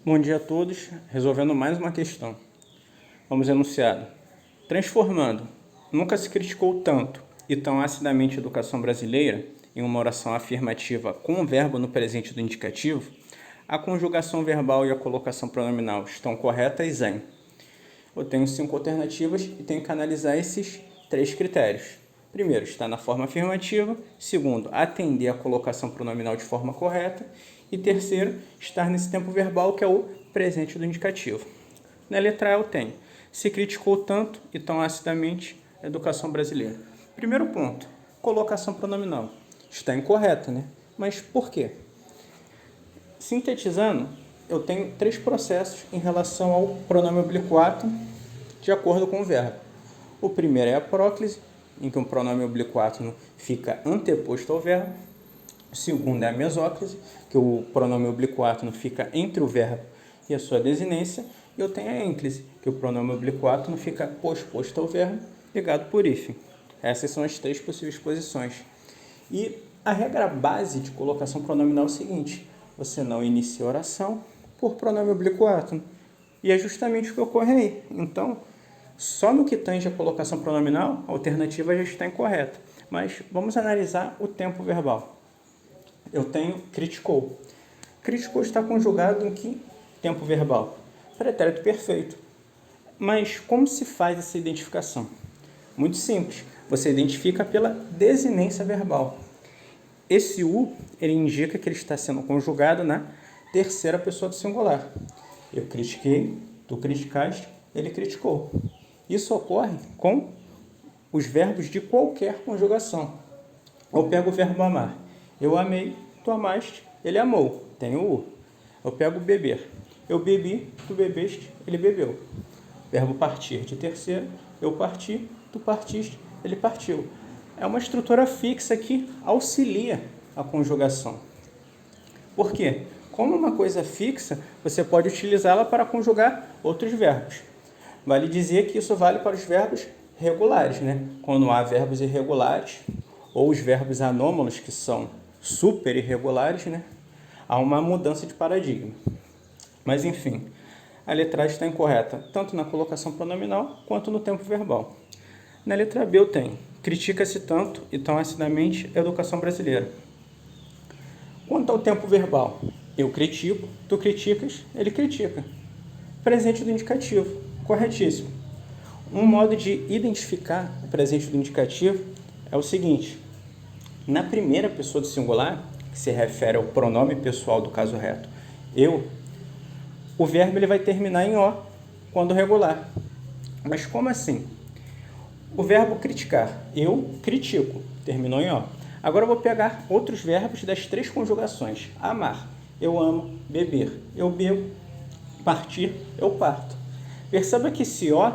Bom dia a todos, resolvendo mais uma questão. Vamos enunciado. Transformando, nunca se criticou tanto e tão acidamente a educação brasileira em uma oração afirmativa com o verbo no presente do indicativo, a conjugação verbal e a colocação pronominal estão corretas em. Eu tenho 5 alternativas e tenho que analisar esses 3 critérios. Primeiro, está na forma afirmativa. Segundo, atender a colocação pronominal de forma correta. E terceiro, estar nesse tempo verbal que é o presente do indicativo. Na letra A eu tenho, se criticou tanto e tão acidamente a educação brasileira. Primeiro ponto, colocação pronominal. Está incorreta, né? Mas por quê? Sintetizando, eu tenho 3 processos em relação ao pronome oblíquo de acordo com o verbo. O primeiro é a próclise, em que o pronome oblíquo fica anteposto ao verbo. O segundo é a mesóclise, que o pronome oblíquo fica entre o verbo e a sua desinência. E eu tenho a ênclise, que o pronome oblíquo fica posposto ao verbo, ligado por hífen. Essas são as 3 possíveis posições. E a regra base de colocação pronominal é o seguinte: você não inicia a oração por pronome oblíquo. E é justamente o que ocorre aí. Então, só no que tange a colocação pronominal, a alternativa já está incorreta. Mas vamos analisar o tempo verbal. Eu tenho criticou. Criticou está conjugado em que tempo verbal? Pretérito perfeito. Mas como se faz essa identificação? Muito simples. Você identifica pela desinência verbal. Esse U, ele indica que ele está sendo conjugado na terceira pessoa do singular. Eu critiquei, tu criticaste, ele criticou. Isso ocorre com os verbos de qualquer conjugação. Eu pego o verbo amar. Eu amei, tu amaste, ele amou. Tem o U. Eu pego beber. Eu bebi, tu bebeste, ele bebeu. Verbo partir de terceira. Eu parti, tu partiste, ele partiu. É uma estrutura fixa que auxilia a conjugação. Por quê? Como uma coisa fixa, você pode utilizá-la para conjugar outros verbos. Vale dizer que isso vale para os verbos regulares, né? Quando há verbos irregulares, ou os verbos anômalos, que são super irregulares, né? Há uma mudança de paradigma. Mas, enfim, a letragem está incorreta, tanto na colocação pronominal, quanto no tempo verbal. Na letra B eu tenho, critica-se tanto e tão acidamente a educação brasileira. Quanto ao tempo verbal, eu critico, tu criticas, ele critica. Presente do indicativo, corretíssimo. Um modo de identificar o presente do indicativo é o seguinte: na primeira pessoa do singular, que se refere ao pronome pessoal do caso reto, eu, o verbo ele vai terminar em O quando regular. Mas como assim? O verbo criticar, eu critico, terminou em O. Agora eu vou pegar outros verbos das 3 conjugações. Amar, eu amo. Beber, eu bebo. Partir, eu parto. Perceba que esse O,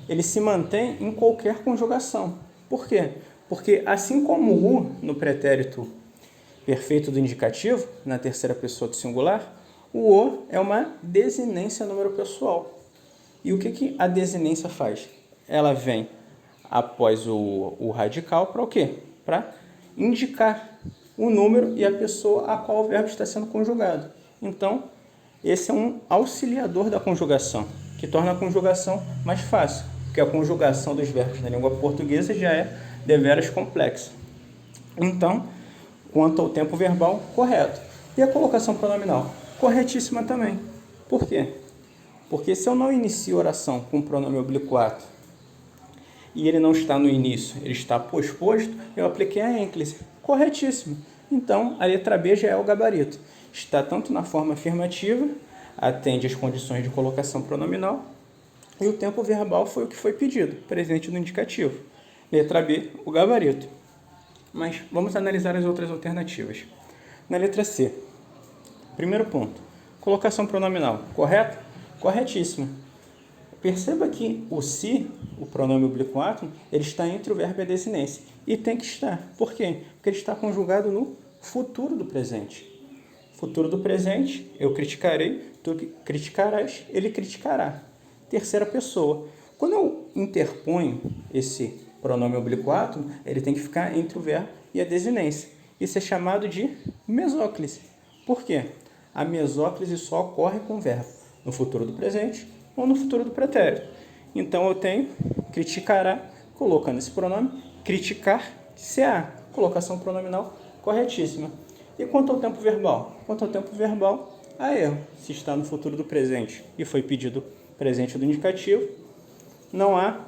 ele se mantém em qualquer conjugação. Por quê? Porque assim como o U no pretérito perfeito do indicativo, na terceira pessoa do singular, o O é uma desinência número pessoal. E o que a desinência faz? Ela vem após o radical para o quê? Para indicar o número e a pessoa a qual o verbo está sendo conjugado. Então, esse é um auxiliador da conjugação, que torna a conjugação mais fácil, porque a conjugação dos verbos na língua portuguesa já é deveras complexa. Então, quanto ao tempo verbal, correto. E a colocação pronominal? Corretíssima também. Por quê? Porque se eu não inicio a oração com o pronome oblíquo e ele não está no início, ele está posposto, eu apliquei a ênclise. Corretíssimo. Então, a letra B já é o gabarito. Está tanto na forma afirmativa, atende às condições de colocação pronominal, e o tempo verbal foi o que foi pedido, presente no indicativo. Letra B, o gabarito. Mas vamos analisar as outras alternativas. Na letra C, primeiro ponto, colocação pronominal, correto? Corretíssimo. Perceba que o se, o pronome oblíquo ele está entre o verbo e a desinência. E tem que estar. Por quê? Porque ele está conjugado no futuro do presente. Futuro do presente, eu criticarei, tu criticarás, ele criticará. Terceira pessoa. Quando eu interponho esse pronome oblíquo ele tem que ficar entre o verbo e a desinência. Isso é chamado de mesóclise. Por quê? a mesóclise só ocorre com o verbo no futuro do presente ou no futuro do pretérito. Então eu tenho criticará, colocando esse pronome, criticar, CA, colocação pronominal corretíssima. E quanto ao tempo verbal? Quanto ao tempo verbal, há erro. Se está no futuro do presente e foi pedido presente do indicativo, não há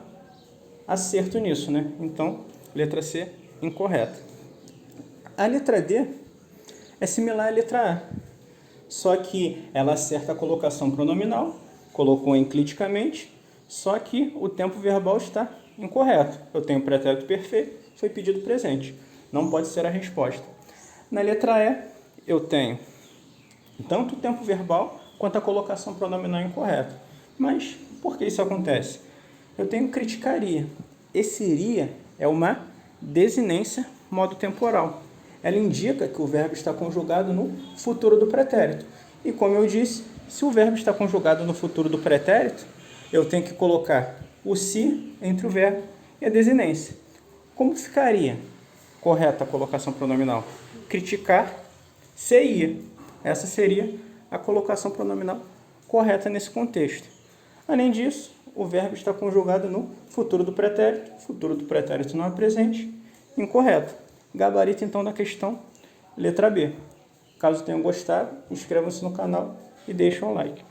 acerto nisso, né? Então, letra C, incorreta. A letra D é similar à letra A, só que ela acerta a colocação pronominal, colocou encliticamente, só que o tempo verbal está incorreto. Eu tenho pretérito perfeito, foi pedido presente. Não pode ser a resposta. Na letra E, eu tenho tanto o tempo verbal quanto a colocação pronominal incorreta. Mas por que isso acontece? Eu tenho criticaria. Esse iria é uma desinência modo temporal. Ela indica que o verbo está conjugado no futuro do pretérito. E como eu disse, se o verbo está conjugado no futuro do pretérito, eu tenho que colocar o se entre o verbo e a desinência. Como ficaria correta a colocação pronominal? Criticar, se ia. Essa seria a colocação pronominal correta nesse contexto. Além disso, o verbo está conjugado no futuro do pretérito. O futuro do pretérito não é presente. Incorreto. Gabarito, então, da questão letra B. Caso tenham gostado, inscrevam-se no canal e deixem um like.